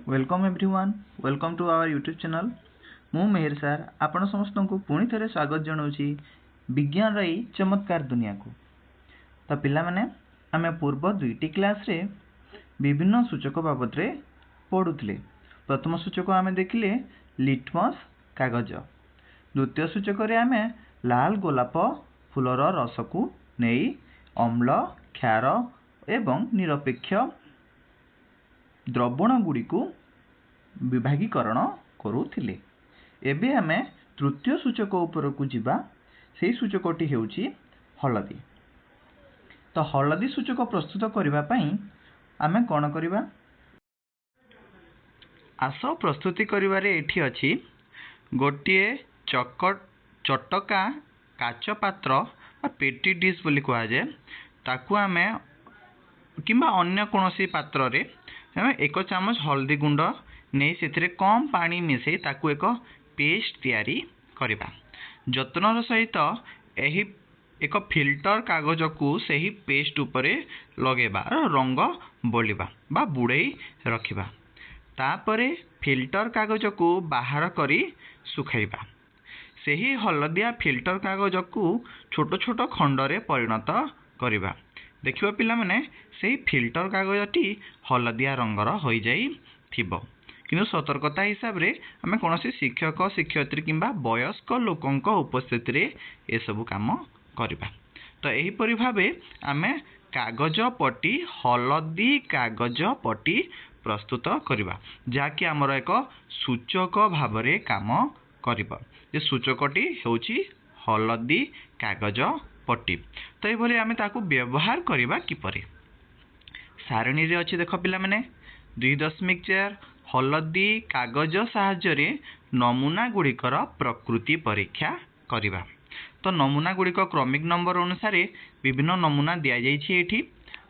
Welcome everyone welcome to our YouTube channel मु मेहर सार आपण समस्त को पुणी थे स्वागत जनाऊँगी विज्ञान रही चमत्कार दुनिया को। तो पिला माने आमे पूर्व दुईटी क्लास रे विभिन्न सूचक बाबद रे पढ़ुले। प्रथम सूचक आमे देखिले लिटमस कागज, द्वितीय सूचक रे आमे लाल गोलाप फूलर रस को नहीं अम्ल क्षार एवं निरपेक्ष द्रवण गुड़ी को विभागीकरण करूथिले। एबे आमे तृतीय सूचक उपर को जिबा। से सूचकटी हेउची हलदी। तो हलदी सूचक प्रस्तुत करबा पई आमे कोन करबा? आस प्रस्तुति करिवारे एठी अछि गोटिए चटका काच पात्र पेटी डिश बोली कहा जाए। ताकू आमे किंबा अन्य कोनोसी पात्र रे एक चामच हल्दी गुंड नहीं से कम पानी मिसई ताकू एक पेस्ट तैयारी करबा। जत्नर सहित एही एक फिल्टर कागज को सही पेस्ट उपरे लगेबा रंग बोलिबा बा बुड़ई रखिबा। तापरे फिल्टर कागज को बाहर करी सुखाइबा। सही हलदिया फिल्टर कागज को छोट छोट खंडरे परिणत करिबा। देखिबा पिला माने सही फिल्टर कागजटी हलदिया रंगर हो जाई थिबो। किंतु सतर्कता हिसाब रे आमे कोनोसी शिक्षक शिक्षयित्री किंबा वयस्क लोकंक उपस्थिति रे ए सब काम करबा। तो एही परि भाबे आमे कागज पट्टी हलदी कागज पट्टी प्रस्तुत करबा जाकि हमर एक सूचक भाव रे काम करबा। जे सूचकटी होउची हलदी कागज पट्टी। तो ए भली आमे ताकू व्यवहार करबा किपरि? सारणी रे अछि देखो पिला माने 2.4 हलदी कागज साहाय्य नमूना गुड़िकर प्रकृति परीक्षा करबा। तो नमूना गुड़िक क्रमिक नंबर अनुसार विभिन्न नमूना दिया जाइछि। एठी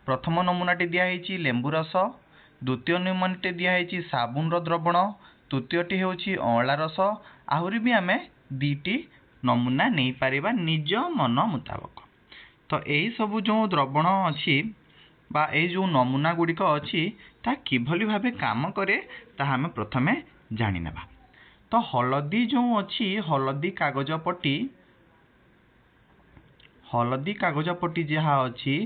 प्रथम नमूनाटी दिया होइछि लेंबू रस, द्वितीय नमूनाटी दिया होइछि साबुन रो द्रवण, तृतीयटी होउछि अँला रस। आहुरी भी आमे दीटी नमूना नहीं पारिबा निज मन मुताबक। तो एही सब जो द्रवण अछि बा ए जो नमूना गुड़िक अछि ता किभली भाबे काम करे ता हमें प्रथमे जानि नेबा। तो हलदी जो अछि हलदी कागज पट्टी जहा अछि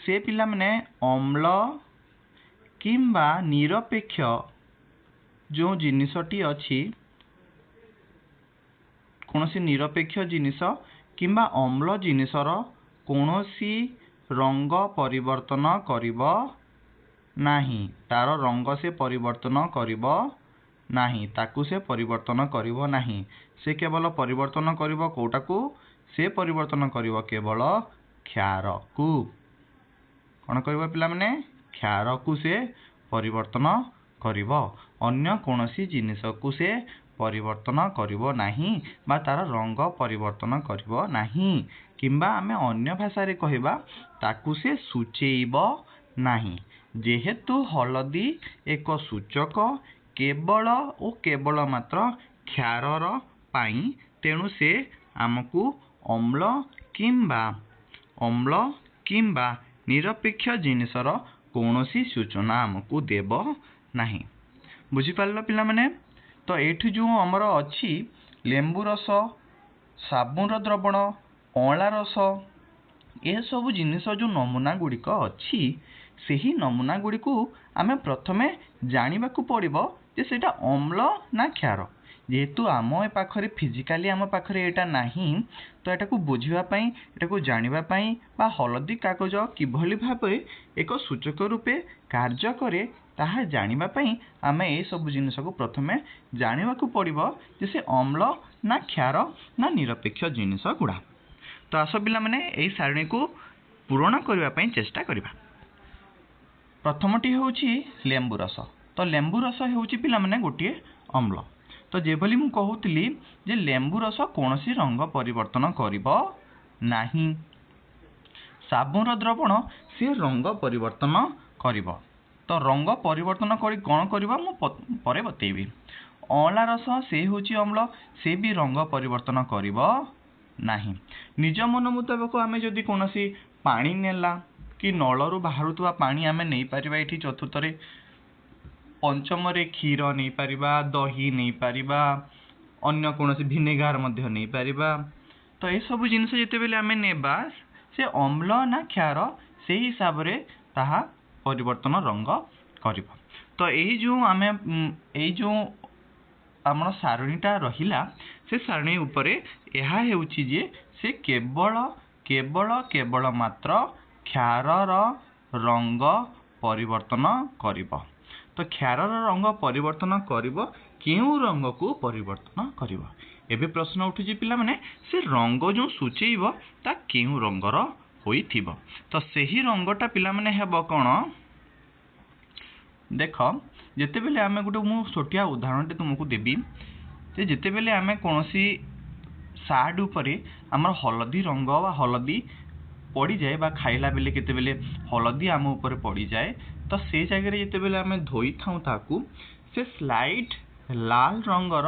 से पिला माने अम्ल किंबा निरपेक्ष जो जिनिसटी अछि कोनोसी निरपेक्ष जिनिस किंबा अम्ल जिनिसर कोनोसी रंग परिवर्तन करिबो नाही। तार रंग से परिवर्तन करिबो नाही, ताकू से परिवर्तन करिबो नाही। से केवल परिवर्तन करिबो कोटाकू? से परिवर्तन करिबो केवल क्षार को। कोन करिबो पिला माने? क्षार को से परिवर्तन करिबो। अन्य कोनोसी जिनिस को से परिवर्तन करिबो नाही बा तार रंग परिवर्तन करिबो नाही। किंबा आमे अन्य भाषा रे कहिबा ताकू से सूचेइबो नाही। जेहेतु हलदी एक सूचक केवल ओ केवल मात्र क्षारर पाई तेणु से आमको अम्ल किंबा निरपेक्ष जिनिसर कौनसी सूचना आमको देव नाही। बुझी पारल पिला माने? तो एठी जो हमर अछि लेंबू रस, साबुन रो द्रवण, अँला रस ए सब जिनिस जो नमूना गुड़िक अछि सेही नमूना गुड़ी को आमे प्रथमे जानिबा को पड़िबो जे सेटा अम्ल ना क्षार। जेहेतु आम ए पाखरे फिजिकाली आम पाखरे एटा नाही तो एटा को बुझिबा पई एटा को जानिबा पई बा हलदी कागज किभली भाबे एक सूचक रूपे कार्य करे ताहा जानिबा पई आमे ए सब जिनिस को प्रथमे जानिबा को पड़िबो जे से अम्ल ना क्षार ना निरपेक्ष जिनिस गुड़ा। तो आस पिला माने एई सारणी को पूर्ण करबा पई चेष्टा करबा। प्रथमटी होउछि लेंबू रस। तो लेंबू रस होउछि पिला माने गोटिए अम्ल। तो जेभली मु कहूतली जे लेंबू रस कोनोसी रंग परिवर्तन करिबो नाही। साबुन रो द्रवण से रंग परिवर्तन करिबो। तो रंग परिवर्तन करी कोन करिबो मु परे बतेबी। अँला रस से होउछि अम्ल, से भी रंग परिवर्तन करिबो नाही। निज मन मुताबक आमे जदि कोनोसी पानी नेला कि नलरू बाहरुवा पानी आमे नहीं पारिबा। एठी चतुर्थ रे पंचम क्षीर नहीं पारिबा, दही नहीं पारिबा, अन्य कौन भिनेगार मध्य नहीं पारिबा। तो ये सब जिनस जितेबाला आम नेबा से अम्ल ना क्षार से हिसाब से ताहा परिवर्तन रंग कर। तो यही जो आम यही जो आम सारणीटा रहिला से सारणी उपरे यह हेउची जे से केवल केवल केवल मात्र क्षारर रंग परिवर्तन करिब। तो क्षारर रंग परिवर्तन करिब केउ रंग को परिवर्तन करिब। एबे प्रश्न उठुची पिला माने से रंग जो सूचेइब ता केउ रंगर होइथिब। तो सही रंगटा पिला माने हेबो कोन देख जिते बेले आम गोटे मु छोटिया उदाहरण तुमको देवी जे जिते बेले आम कौन सार्ट उपरे आमर हलदी रंग व हलदी पड़ जाए बा खाइला बेले केते बेले हलदी आम ऊपर पड़ जाए तो से जगह जिते बेले आम धोई थाउ ताकू से स्लाइट लाल रंगर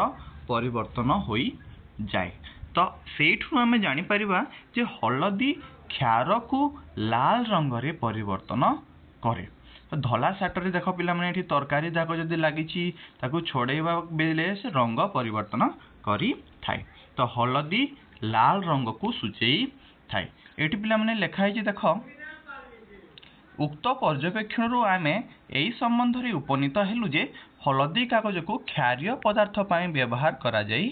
परिवर्तन हो जाए। तो सेठू आम जानी परिबा जे हलदी क्षार को लाल रंग रे परिवर्तन करे। तो धला साटरे देख पिला माने एठी तरकारी दाग जदि लागिछि ताकू छोड़ेबा बेले से रंग परिवर्तन करी थाए। तो हलदी लाल रंग को सूचेई थाए। एठी पिला माने लेखा है देख उक्त पर्यवेक्षण रु आमे एई संबंध रे उपनीत हेलु जे हलदी कागज को क्षारीय पदार्थ पई व्यवहार करा जाई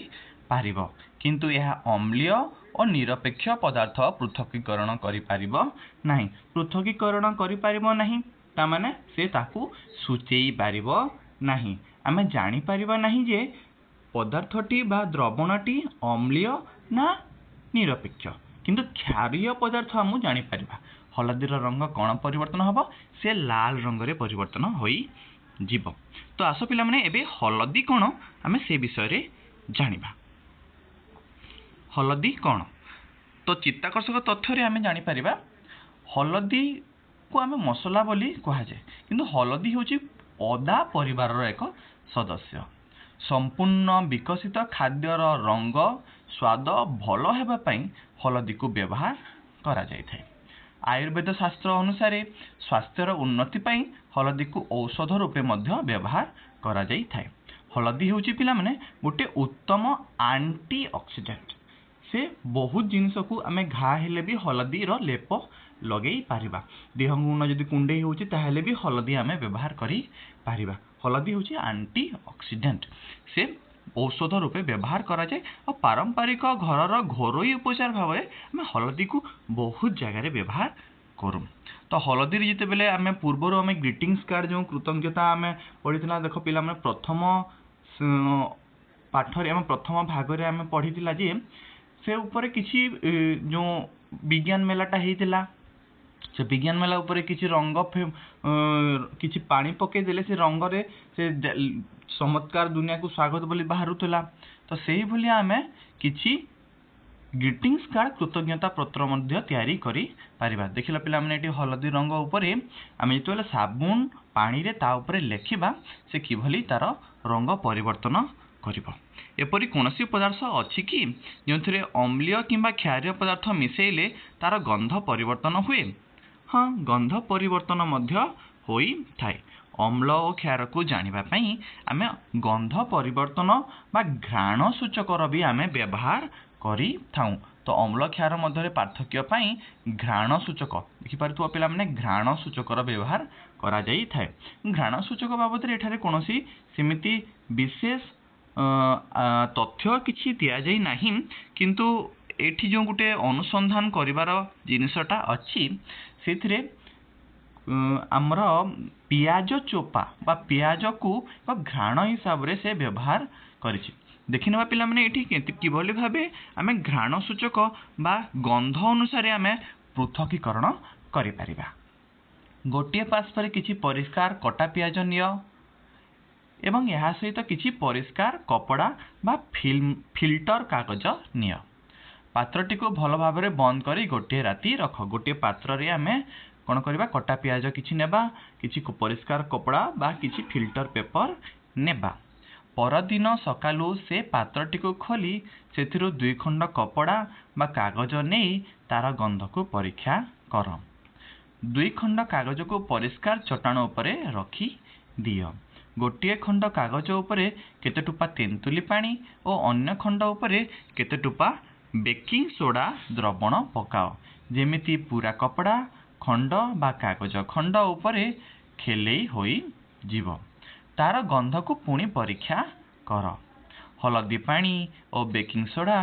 पारिबो किंतु यह अम्लीय और निरपेक्ष पदार्थ पृथकीकरण करि पारिबो नाही। पृथकीकरण करि पारिबो नाही ता माने से ताकू सूचेई पारिबो नाही। आमे जानि पारिबा नाही जे पदार्थटी बा द्रवणटी अम्लीय ना निरपेक्ष किंतु क्षारीय पदार्थ हम जानि पारिबा। हलदीर रंग कौन परिवर्तन हम से लाल रंग रे परिवर्तन होई जीव। तो आस पिला माने एबे हलदी कौन आमे से विषय रे जानिबा। हलदी कौन तो चित्ताकर्षक तथ्य रे आमे जानि पारिबा हलदी को आमे मसला बोली कहा जाए किंतु हलदी होची अदा परिवार रो एक सदस्य। संपूर्ण विकसित खाद्यर रंग स्वाद भल हेबा पई हलदी को व्यवहार करा जाय थाए। आयुर्वेद शास्त्र अनुसार स्वास्थ्यर उन्नति पई हलदी को औषध रूपे मध्य व्यवहार करा जाय थाए। हलदी होची पिला माने गोटे उत्तम एंटी ऑक्सीडेंट। से बहुत जिनस को आमे घा हेले भी हलदी रो लेप लगेई पारिबा। देह गुण जदि कुंडे होची ताहेले भी हलदी आमे व्यवहार करी पारिबा। हलदी होची एंटी ऑक्सीडेंट। से औषध रूपे व्यवहार करा जाए और पारंपरिक घरर घरोई उपचार भाव में आम हलदी को बहुत जगह व्यवहार करूँ। तो हलदी जिते बेले आम पूर्वर आम ग्रीटिंग्स कार्ड जो कृतज्ञता आम पढ़ी देख पिला प्रथम पाठरे आम प्रथम भाग में आम पढ़ी जे से ऊपर किसी जो विज्ञान मेलाटा होता से विज्ञान मेला ऊपर किसी रंग किसी पानी पकई देले से रंग रे से चमत्कार दुनिया को स्वागत बोली बाहरुला। तो से भली आमे किछि ग्रीटिंग्स कार्ड कृतज्ञता पत्र मध्य तैयारी करी पारिबा। देखिला पिला माने एटी हलदी रंग ऊपर आमे जेतोले साबुन पानी रे ता ऊपर लेखिबा से किभली तार रंग परिवर्तन करिवो। एपरि कोनोसी पदार्थ अछि कि जोंथरे अम्लीय किंबा क्षारीय पदार्थ मिसेइले तार गंध परिवर्तन हुए। हाँ गंध परिवर्तन मध्य होई थाए। अम्ल और क्षार को जानिबा पई आमे गंध परिवर्तन बा घ्राण सूचकर भी आमे व्यवहार करी थाउ। तो अम्ल क्षार मध्य पार्थक्य पई घ्राण सूचक देखि पारथुवा पिला माने घ्राण सूचकर व्यवहार करा जाई थाए। घ्राण सूचक बाबद रे एठारे कोनोसी समिति विशेष तथ्य किछि दिया जाई नाही किंतु एठी जो गुटे अनुसंधान करिवार जिनिसटा अछि सेथिरे आमर पियाज चोपा बा पियाज को घ्राण हिसाब से व्यवहार करिछि। देखिनबा पिला माने एठी किभली भाबे आमे घ्राण सूचक बा गंध अनुसार आमे पृथकीकरण करि परिबा। गोटिए पार्श्व किछि परिष्कार कटा पियाज नियो एवं यह सहित किछि परिष्कार कपड़ा बा फिल्टर कागज नियो। पात्रटी को भल भाव में बंद करी गोटे राति रख। गोटे पात्र रे आमे कौन करबा कटा पियाज किछि नेबा किछि परिष्कार कपड़ा बा किछि फिल्टर पेपर नेबा। परदिन सकालू से पात्रटी को खोली सेथिरु 2 खंड कपड़ा बा कागज नेई तार गंध को परीक्षा कर। 2 खंड कागज को परिष्कार चट्टाण उपरे रखी दियो। गोटे खंड कागज उपरे केते टोपा तेंतुली पानी और अन्य खंड उपरे केते टोपा बेकिंग सोडा द्रवण पकाओ जेमिति पूरा कपड़ा खंड बा कागज खंड उपरे खेलेई होई जीव तार गंध को पुणी परीक्षा कर हलदी पानी और बेकिंग सोडा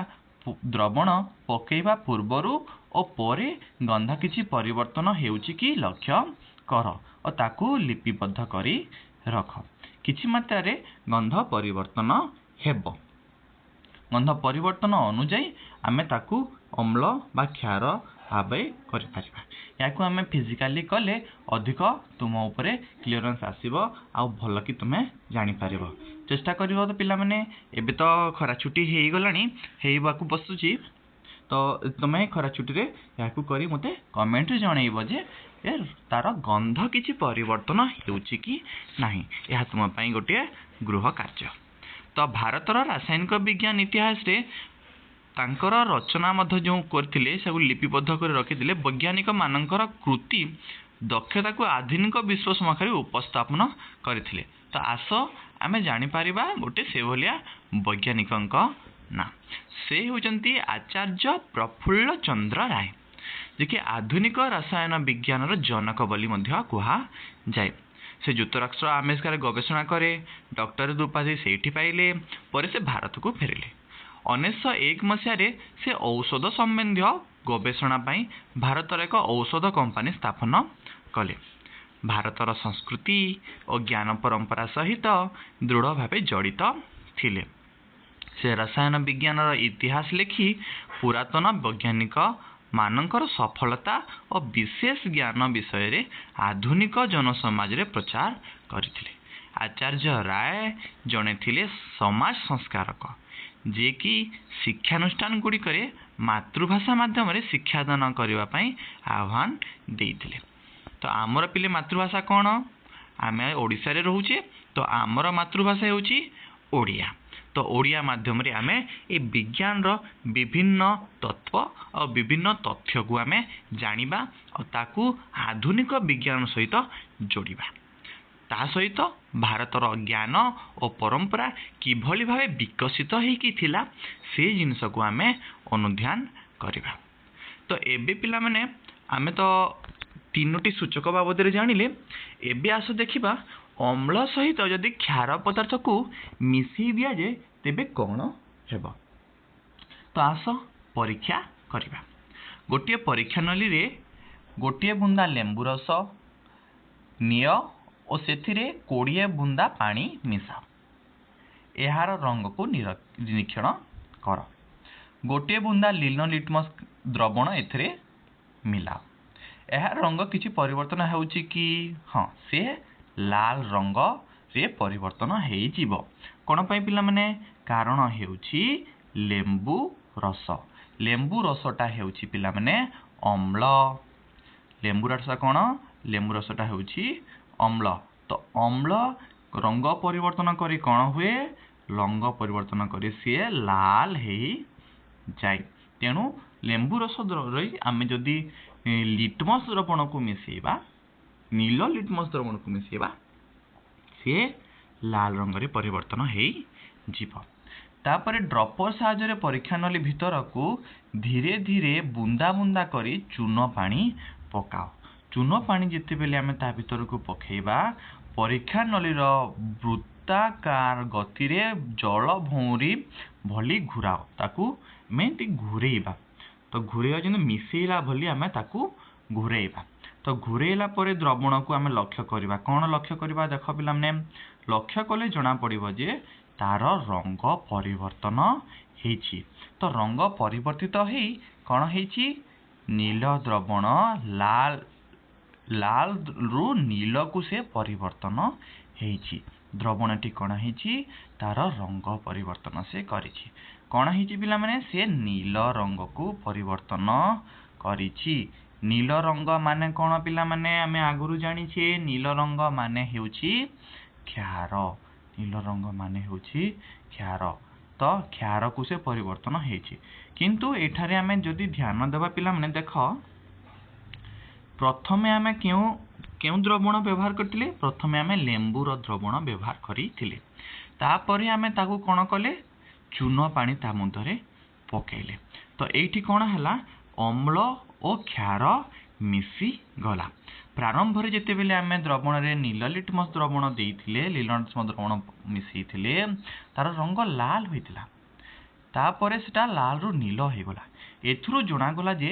द्रवण पकेइबा पूर्वरु और परे गंध किछि परिवर्तन हेउछि कि लक्ष्य कर और ताकू लिपिबद्ध करी रख किछि मात्रा रे गंध परिवर्तन हेबो गंध परिवर्तन अनुଯାयी आमे ताकू अम्ल बा क्षार भावे करि परिबा याकू आमे फिजिकली कले अधिक तुम उपरे क्लियरेंस आसीबो आ भल कि तुमे जानि परिबो चेष्टा करिवो तो पिला माने एबे तो खरा छुट्टी हेई गलानी हेइबाकू बसुची तो तुमे खरा छुट्टी रे याकू करी मते कमेंट रे जणैबो जे तार गंध किछि परिवर्तन हेउची कि नाही या तुम पई गोटे गृह कार्य तो भारतर रासायनिक विज्ञान इतिहास रे तांकर रचना मध्य जो करथिले सब लिपिबद्ध कर रखिथिले वैज्ञानिक मानकर कृति दक्षता को आधुनिक विश्व समक्षरे उपस्थापन करथिले तो आस आमे जानि परिबा गोटे से भलिया वैज्ञानिकक ना से होचंती आचार्य प्रफुल्ल चंद्र राय जे कि आधुनिक रसायन विज्ञान जनक बोली मध्य कुहा जाए से युक्तराष्ट्र आमेरिकार गवेषणा करे डॉक्टरेट उपाधि सेठी पाइले पर से भारत को फेरिले 1901 मसीह से औषध संबंधी गवेषणा पाई भारतर एक औषध कंपनी स्थापन कले भारतर संस्कृति और ज्ञान परंपरा सहित दृढ़ भाव जड़ित थिले से रसायन विज्ञान इतिहास लिखि पुरातन वैज्ञानिक मानकर सफलता और विशेष ज्ञान विषय रे आधुनिक जनसमाज रे प्रचार करथिले आचार्य राय जणे थिले समाज संस्कारक जे कि शिक्षानुष्ठान गुड़ी करे मातृभाषा माध्यम रे शिक्षादान करबा पई आह्वान देइथिले तो आमर पिले मातृभाषा कोन आमे ओडिसा रे रहूचे तो आमर मातृभाषा हेउची ओडिया तो ओडिया माध्यम रे आमे ए विज्ञान रो विभिन्न तत्व और विभिन्न तथ्य को आमे जानिबा और ताकू आधुनिक विज्ञान सहित जोड़िबा ता सहित भारतर ज्ञान और परंपरा किभली भावे विकसित हेकी थिला से जिनस को आमे अनुध्यान करिबा तो एबे पिला माने आमे तो तीनोटी सूचक बाबद रे जानिले एबे आस देखिबा अम्ल सहित जदि क्षार पदार्थ को मिसई दिया जाए तेबे कौन हेब तो आस परीक्षा करिबा गोटे परीक्षा नली रे गोटे बुंदा लेंबू रस निय और सेथिरे 20 बुंदा पानी मिसाओ एहार रंग को निरीक्षण कर गोटे बुंदा लीनो लिटमस द्रवण एथिरे मिलाओ एहार रंग किछि परिवर्तन हेउची कि हां से लाल रंग रे परिवर्तन हेई जीवो कोन पई पिला माने कारण हेउची लेंबू रसटा हेउची पिला माने अम्ल लेंबू रस कोन लेंबू रसटा हेउची अम्ल तो अम्ल रंग परिवर्तन करी कोन हुए रंग परिवर्तन करी से लाल हेई जाय तेनु लेंबू रस रे आमे जदी लिटमस द्रवण को मिसेबा नील लिटमस द्रवण को मिसेबा से लाल रंग रे परिवर्तन हेई जीव तापर ड्रपर साहाय्य परीक्षा नली भीतर को धीरे धीरे बुंदा बुंदा करी चून पानी पकाओ चून पानी जिते बेले आमे ता भीतर को पखेबा परीक्षा नली रो वृत्ताकार गति रे जल भौरी भली घुराओ ताकू मेंटी घुरेइबा तो घुरेइबा जने मिसेइला भली आमे ताकू घुरेइबा तो घुरेला परे द्रवण को आमे लक्ष्य करिबा कोन लक्ष्य करिबा देख पिला माने लक्ष्य कले जना पड़िबो जे तार रंग परिवर्तन हेछि तो रंग परिवर्तित हेई कोन हेछि नील द्रवण लाल लाल रु नील को से परिवर्तन हेछि द्रवणटी कोन हेछि तार रंग परिवर्तन से करिछि कोन हेछि पिला माने से नील रंग को परिवर्तन करिछि नील रंग माने कोन पिला माने आमे आगुरु जानि छे नील रंग माने हेउछि क्षार नील रंग माने हेउछि क्षार तो क्षार को से परिवर्तन हेछि किंतु एठारे आमे जदि ध्यान देबा पिला माने देख प्रथमे आमे क्यों केउं द्रवण व्यवहार करथिले प्रथमे आमे लेंबूर द्रवण व्यवहार करिथिले तापरे आमे ताकू कोन कले चून पानी ता मध्यरे पकेइले तो एठी कोन हला अम्ल और क्षार मिसी गला प्रारंभ रे जेते बेले आमे द्रवण रे नील लिटमस द्रवण देइथिले लिटमस द्रवण मिसिथिले तार रंग लाल होइतिला तापरे सेटा लाल रु नील हे गला एथुरु जणा गला जे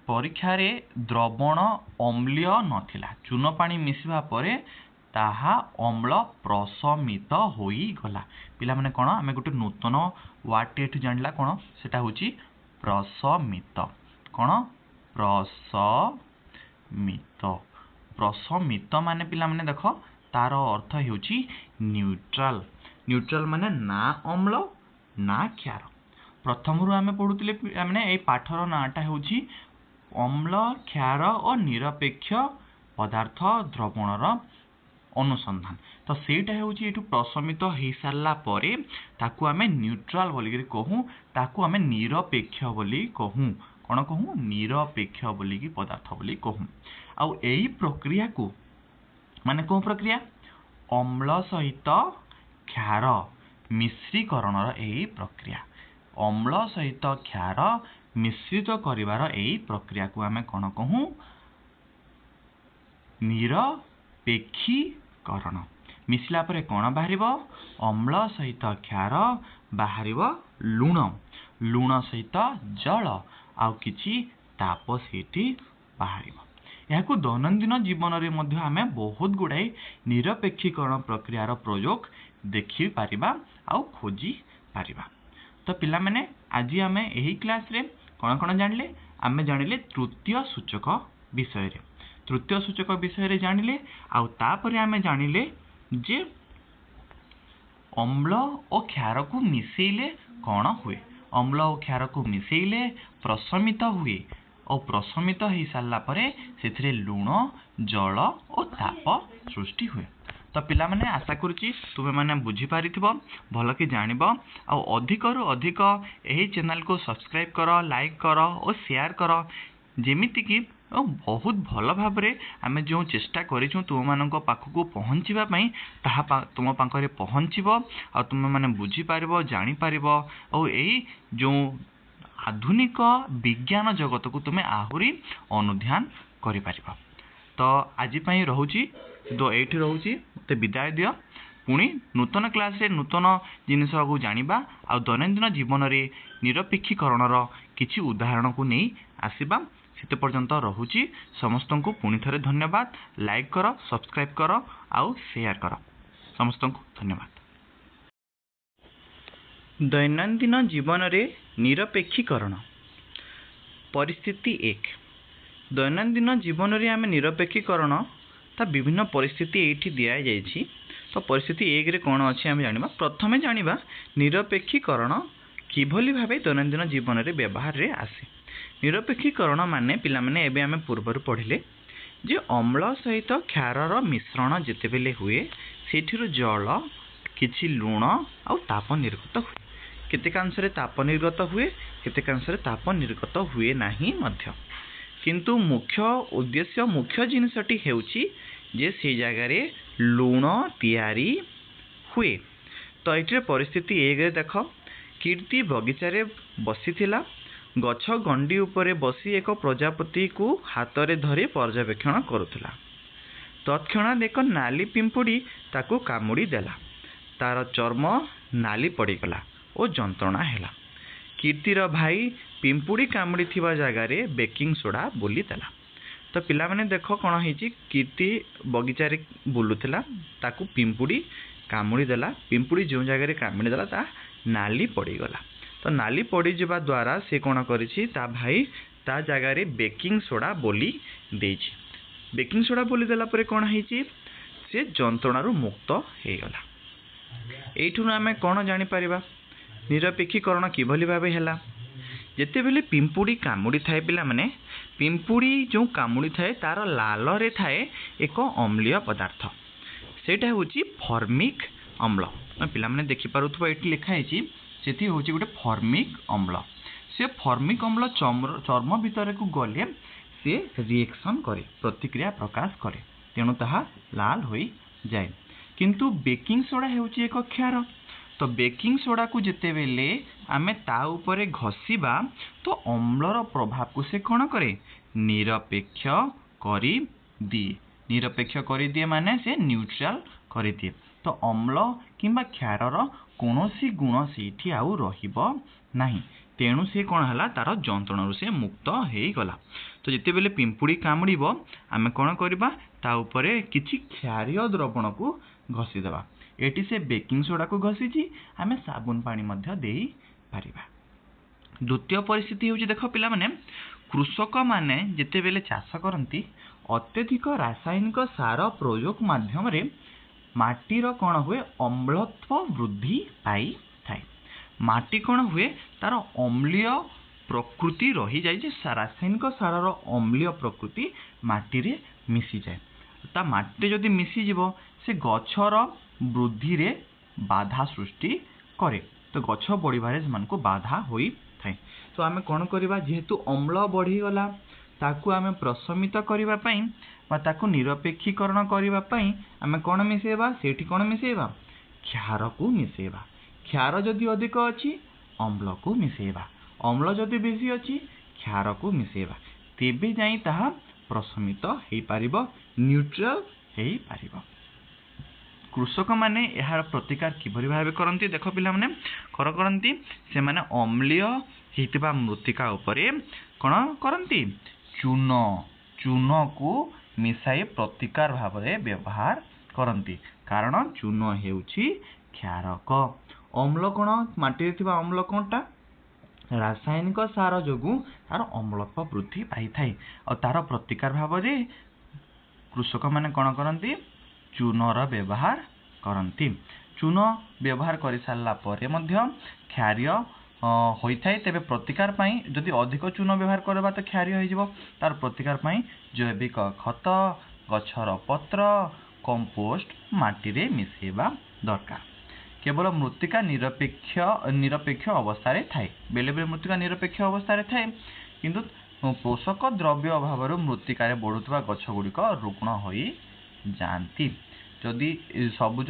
परीक्षा रे द्रवण अम्लीय नथिला चून पानी मिसिबा परे ताहा अम्ल प्रशमित होई गला पिला माने कोन आमे गुटे नूतन वाट एठु जानला कोन सेटा होची प्रशमित कोन प्रशमित प्रशमित माने पिला माने देखो तार अर्थ हेउची न्यूट्रल न्यूट्रल माने ना अम्ल ना क्षार प्रथम रु आमे पढुतिले माने ए पाठर नाटा हेउची अम्ल क्षार और निरपेक्ष पदार्थ द्रवणर अनुसंधान तो सेटा हेउची एठु प्रशमित हेइ सारला परे ताकू आमे न्यूट्रल बोली के कहू ताकू आमे निरपेक्ष बोली कहू कोन कहू निरपेक्ष बोली की पदार्थ बोली कहू आ एई प्रक्रिया को माने को प्रक्रिया अम्ल सहित क्षार मिश्रीकरणर एई प्रक्रिया अम्ल सहित क्षार मिश्रित करिवार एई प्रक्रिया को आमे कोन कहू निरपेक्षीकरण मिसला परे कोन बाहरिबो अम्ल सहित क्षार बाहरिबो लूण लूण सहित जल आउ किछि ताप सेठी बाहरिबो याकू दैनंदिन जीवन रे मध्य आमे बहुत गुडाई निरपेक्षीकरण प्रक्रियार प्रयोग देखि पारिबा आउ खोजी पारिबा तो पिला माने आज आमे एही क्लास रे कोन कोन जानले आमे जानिले तृतीय सूचक विषय रे तृतीय सूचक विषय रे जानिले आउ तापरे आमे जानिले जे अम्ल और क्षार को मिसेइले कोन हुए अम्ल और क्षार को मिसेइले प्रशमित हुए और प्रशमित हो सारा परे सेथिरे लूण जल और ताप सृष्टि हुए तो पिला माने आशा करूची तुमे माने बुझी पारिथिबो भल कि जानिबो आ अधिक रु अधिक एही चैनल को सब्सक्राइब करो लाइक करो और शेयर करो जेमिति कि बहुत भल भाव रे आमे जो चेष्टा करिछु तुम मानक पाखकू पहुँचीबा पई ताहा तुम पाखरे पहुँचीबो आ तुम माने बुझी पारिबो जानि पारिबो और एही जो आधुनिक विज्ञान जगत को तुमे आहुरी अनुध्यान करि पारिबो तो आज पई रहूची दो एठी रहूची ते विदाय दियो पुणी नूतन क्लास रे नूतन जिनिस को जानिबा आ दैनंदिन जीवन रे निरपेक्षीकरणर किछि उदाहरण को नै आसीबा सेते पर्यंत रहूची समस्त को पुणी थरे धन्यवाद लाइक करो सब्सक्राइब करो आउ शेयर करो समस्त को धन्यवाद दैनंदिन जीवन रे निरपेक्षीकरण परिस्थिति 1 दैनंदिन जीवन रे आमे निरपेक्षीकरण ता विभिन्न परिस्थिति एठी दिया जायछि तो परिस्थिति 1 रे कोन अछि आमे जानिबा प्रथमे जानिबा निरपेक्षीकरण किभली भाबे दैनंदिन जीवन रे व्यवहार रे आसे निरपेक्षीकरण माने पिला माने एबे आमे पूर्वरु पढिले जे अम्ल सहित क्षारर मिश्रण जेते बेले हुए सेठिरु जल किछि लूण आ ताप निर्गत हुए केतेकांश रे ताप निर्गत हुए केतेकांश रे ताप निर्गत हुए नाही मध्य किंतु मुख्य उद्देश्य मुख्य जिनिसटी हेउची जे से जगह रे लूण तयारी हुए तो एठी परिस्थिति 1 रे देखो कीर्ति बगीचा रे बसिथिला गछ गंडी उपरे बसी एक प्रजापति को हाथ रे धरी पर्यवेक्षण करुथिला तत्क्षणात एक नाली पिंपुड़ी ताकू कामुड़ी देला तार चर्म नाली पड़ीगला और जंत्रणा हैला कीर्तिर भाई पिंपुड़ी कामुड़ी थिबा जगह रे बेकिंग सोडा बोली देला तो पिला माने देखो कोन हेची कीर्ति बगीचा रे बुलुथिला ताकू पिंपुड़ी कामुड़ी देला पिंपुड़ी जो जगह रे कामुड़ी देला ता नाली पड़ीगला तो नाली पड़ी जबा द्वारा से कोन करिछि ता भाई ता जगह रे बेकिंग सोडा बोली देछि बेकिंग सोडा बोली देला परे कोन हेछि से जंत्रणा रु मुक्त हे गला एठुन आमे कोन जानि परिबा निरपेक्षीकरण किभली भाबे हैला जेते बेले पिंपुड़ी कामुड़ी थाए पिला माने पिंपुड़ी जो कामुड़ी थाए तार लाल रे थाए एक अम्लीय पदार्थ सेटा होछि फॉर्मिक अम्ल पिला माने देखि पारुथबो एठी लिखा हेछि सेठी होछि गोटे फॉर्मिक अम्ल से फॉर्मिक अम्ल चर्म भीतर को गले से रिएक्शन करे प्रतिक्रिया प्रकाश करे तेणु ताहा लाल हो जाए। किंतु बेकिंग सोडा हेउची एक क्षार। तो बेकिंग सोडा को जिते बेले आमे ता उपरे घसीबा तो अम्लर प्रभाव को से कौन करे निरपेक्ष करी दिए। निरपेक्ष करी दिए माने से न्यूट्रल करी दिए। तो अम्ल किंबा क्षारर कौनसी गुण सेठी आउ रहिबो नाही। तेणु से कौन हला तार जंतुण से मुक्त हो गला। तो जिते बेले पिंपुड़ी कामुड़िबो आमे कौन करबा ता उपरे किछि क्षारीय द्रवण को घसी देबा। एटी से बेकिंग सोडा को घसीची आमे साबुन पानी मध्य देई पारिबा। द्वितीय परिस्थिति होची देखो पिला माने कृषक माने जिते बेले चाष करंती अत्यधिक रासायनिक सार प्रयोग माध्यम रे माटीर कौन हुए अम्लत्व वृद्धि पाई थाए। माटी कौन हुए तार अम्लीय प्रकृति रही जाए जे रासायनिक सारर अम्लीय प्रकृति माटी रे मिसी जाए। ता माटी जदि मिसी जीवो से गछर वृद्धि रे बाधा सृष्टि करे। तो गछ बढ़िबारे सेमान को बाधा होई थाए। तो आमे कोन करबा जेहेतु अम्ल बढ़ी गला ताकू आमे प्रशमित करबा पई बा ताकू निरपेक्षीकरण करबा पई आमे कोन मिसेबा सेठी कोन मिसेबा क्षार को मिसेबा। क्षार जदि अधिक अछि अम्ल को मिसेबा। अम्ल जदि बेसी अछि क्षार को मिसेबा। तेबे जाई ताहा प्रशमित हेई पारिबो न्यूट्रल हेई पारिबो। कृषक माने यार प्रतिकार किभरि भाबे करंती देखो पिला माने करंती से माने अम्लीय हेतिबा मृत्तिका उपरे कोन करंती चून को मिसाई प्रतिकार भाबरे व्यवहार करंती। कारण चून हेउची क्षारक। अम्ल कोन माटी थिबा अम्ल कोनटा रासायनिक सार जोगु तार अम्लत्व वृद्धि पाई थाई और तार प्रतिकार भाबरे कृषक माने कोन करंती चूनर व्यवहार करंती। चून व्यवहार कर सारा पर क्षारीय होइथाय। तेबे प्रतिकार पाई जदि अधिक चून व्यवहार करबा तो क्षारीय हो जिवो। तार प्रतिकार पाई जैविक खत गछर पत्र कंपोस्ट माटी रे मिसेबा दरकार। केवल मृत्तिका निरपेक्ष अवस्था रे थाए। बेले बेले मृत्तिका निरपेक्ष अवस्था रे थाए किंतु पोषक द्रव्य अभाव मृत्तिका रे बढ़ुवा गछ गुड़िक रुग्ण होई जानती। जदि सबुज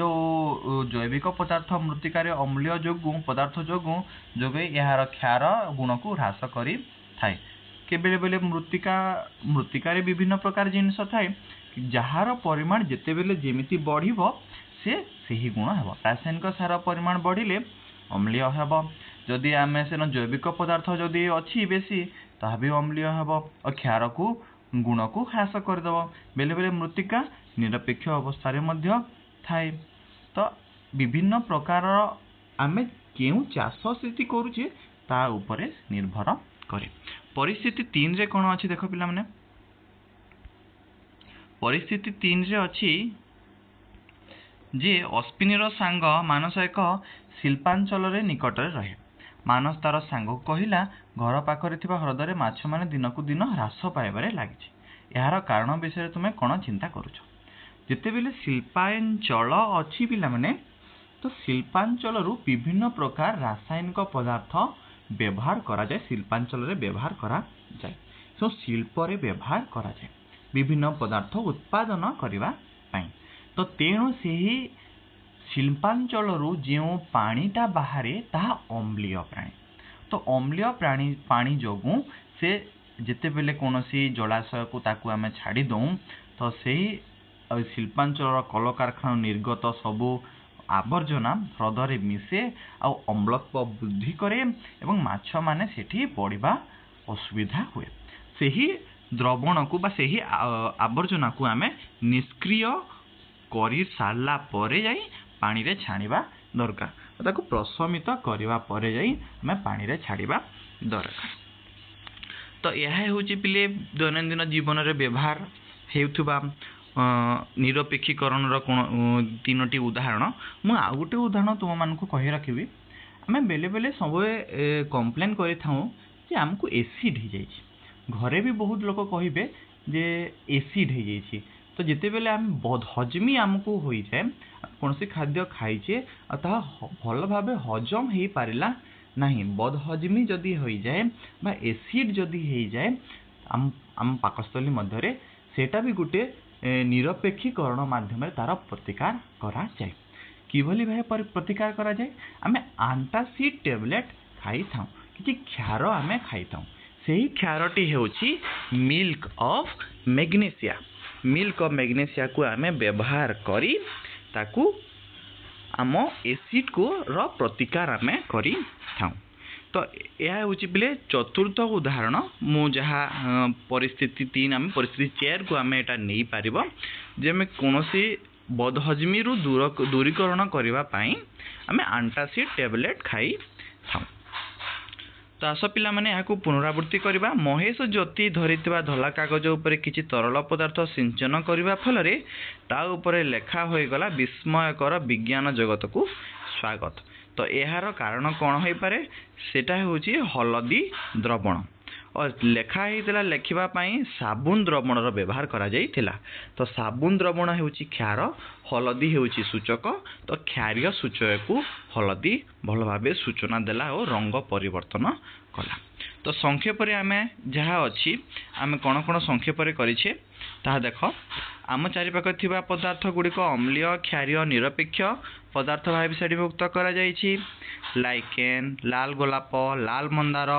जैविक पदार्थ मृत्तिका रे अम्लीय जोगु पदार्थ जोगे यार क्षार गुण को ह्रास करी थाए। केबेले बेले मृत्तिका रे विभिन्न प्रकार जिनिस थाए जहार परिमाण जेते बेले जेमिति बढ़िबो से सही गुण हेबो। रासायनिक सार परिमाण बढ़िले अम्लीय हेबो। जदि आमे सेन जैविक पदार्थ जदि अछि बेसी ताहा भी अम्लीय हेबो और क्षार को गुण को ह्रास कर देबो। बेले बेले मृत्तिका निरपेक्ष अवस्था रे मध्य थाए। तो विभिन्न प्रकार आमे केउ चाष स्थिति करूचे ता उपरे निर्भर करे। परिस्थिति 3 रे कोन अछि देखो पिला माने परिस्थिति 3 रे अछि जे अश्विनीर सांग मानस एक शिल्पांचल रे निकट रे रहे। मानस तार सांग को कहिला घर पाखरे थिबा ह्रदरे माछ माने दिन को दिन ह्रास पाइबारे लागिछि। यार कारण विषय तुमे कोन चिंता करूछ। जेते बेले शिल्पांचल अछि पिला माने तो शिल्पांचल रु विभिन्न प्रकार रासायनिक पदार्थ व्यवहार करा जाय। शिल्पांचल रे व्यवहार करा जाय। तो शिल्प रे व्यवहार करा जाय विभिन्न पदार्थ उत्पादन करिवा पई। तो तेणु सेही शिल्पांचल रु जेउ पानीटा बाहरे ताहा अम्लीय प्राणी। तो अम्लीय प्राणी पानी जोगु से जेते बेले कोनोसी जलाशय को ताकू आमे छाड़ी दऊ तो सेही शिल्पांचल कल कारखाना निर्गत सबु आवर्जना ह्रदरे मिसे आ अम्लत्व वृद्धि करे एवं माछ माने सेठी बढ़िबा असुविधा हुए। सेही द्रवण को बा सेही आवर्जना को आमे निष्क्रिय करी सारला परे जाई पानी रे छाणीबा दरकार। ताको प्रशमित करबा परे जाई हमें पानी रे छाड़ीबा दरकार। तो यह होची पिले दैनंदिन जीवन रे व्यवहार हेउथुबा निरपेक्षीकरण रो तीनोटी उदाहरण। मु आ गोटे उदाहरण तुम मानकु कहि रखिबी। आमे बेले बेले सब कंप्लेन करि थाउ जे हमकु एसिड हो जाइछि। घरे भी बहुत लोग कहिबे जे एसिड हो जाइछि। तो जिते बेले आम बदहजमी आमको हो जाए कौन से खाद्य खाइछे ता भल भाबे हजम हो पारिला नहीं। बदहजमी जदि हो जाए बा एसिड जदि हो जाए आम पाकस्थली मध्य सेटा भी गोटे निरपेक्षीकरण माध्यम तार प्रतिकार करा जाए। किभली भाई प्रतिकार करा जाए? आमे आंटासिड टेबलेट खाई थाउ कि क्षार आमे खाई थाउ। सेही क्षारटी होची milk of magnesia. Milk of magnesia को आमे व्यवहार करी ताकू आम एसिड को रो प्रतिकार आमे करी थाउ। तो यह हूँ पिले चतुर्थ उदाहरण मु जहाँ परिस्थिति 3 आम परिस्थिति 4 को आम एटा नहीं पारिब जे कौनसी बदहजमी रु दूरीकरण करने आम आंटासिड टेबलेट खाई थाउ। तो आस पिला माने यहाँ पुनरावृत्ति करवा। महेश ज्योति धरिथिबा धला कागज उपरे किछि तरल पदार्थ सिंचन करने फल ता उपरे लेखा हो गला विस्मयकर विज्ञान जगत को स्वागत। तो यार कारण कौन हो पारे? सेटा होची हलदी द्रवण और लेखा होता लेखापी साबुन द्रवण व्यवहार करा जाइथिला। तो साबुन द्रवण होची क्षार, हलदी होची सूचक। तो क्षारीय सूचक को हलदी भल भाव सूचना देला और रंग परिवर्तन कला। तो संक्षेप आम जहाँ अच्छी आम कौन कौन संक्षेप करें ता देख। आम चारिपाख थिबा पदार्थ गुड़िक अम्लीय, क्षारीय, निरपेक्ष पदार्थ भाव श्रेणीभुक्त करा जाइछि। लाइकेन, लाल गोलाप, लाल मंदार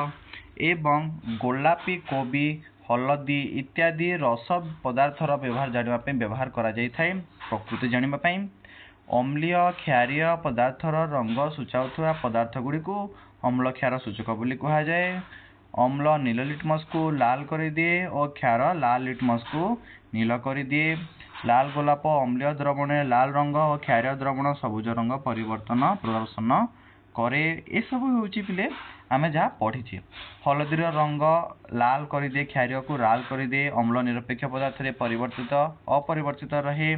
एवं गोलापी कोबी, हलदी इत्यादि रस पदार्थर व्यवहार जानापी व्यवहार करा जाइथाय प्रकृति जानापी। अम्लीय, क्षारीय पदार्थर रंग सूचाउथुवा पदार्थ गुड़िक अम्ल क्षार सूचक बोली कहा जाए। अम्ल नील लिटमस को लाल कर दिए और क्षार लाल लिटमस को नील कर दिए। लाल गोलाप अम्लीय द्रवण लाल रंग और क्षारीय द्रवण सबुज रंग परिवर्तन प्रदर्शन करे। ये सब हूँ पिले आम जहाँ पढ़ी। हलदीर रंग लाल कर दिए, क्षारीय को लाल कर दिए। अम्ल निरपेक्ष पदार्थ परिवर्तित अपरिवर्तित रहे।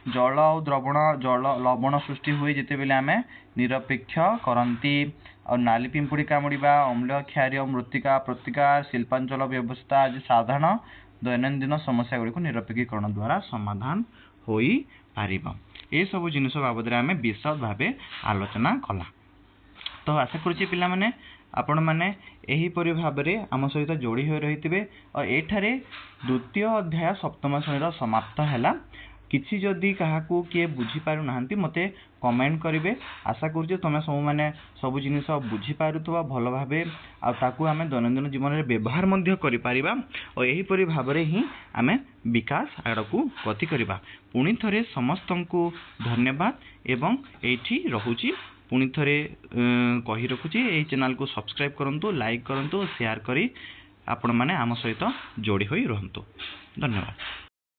जल और द्रवण जल लवण सृष्टि हुए जिते बेले आम निरपेक्ष करती। और नाली पिंपुड़ी कामुड़ा, अम्ल क्षारीय मृत्तिका प्रतिकार, शिल्पांचल व्यवस्था आज साधारण दैनंदिन समस्या गुड़िक निरपेक्षीकरण द्वारा समाधान हो पार। ये सब जिनस बाबद आम विशद भाव आलोचना कला। तो आशा करुच्ची पिला माने आपण मैंने यहीपरि भाव में आम सहित जोड़ी हो रही और एठारे द्वितीय अध्याय सप्तम श्रेणी समाप्त है। किसी जदि क्या किए बुझीपार ना मते कमेंट करेंगे। आशा करुचे तुम सब मैंने सब जिनिस बुझीपारुवा भल भाव आउ आम दैनंदिन जीवन में व्यवहार करिपारिबा और यहीपरि भाव में ही आम विकास आड़क गति करवा। पुणी थे समस्त को धन्यवाद एवं एठी रहुची। पुणी थे कही रखुची यही चैनल को सब्सक्राइब करंतु, लाइक करंतु, शेयर करी आपण माने आम सहित जोड़ी होई रहंतु। धन्यवाद।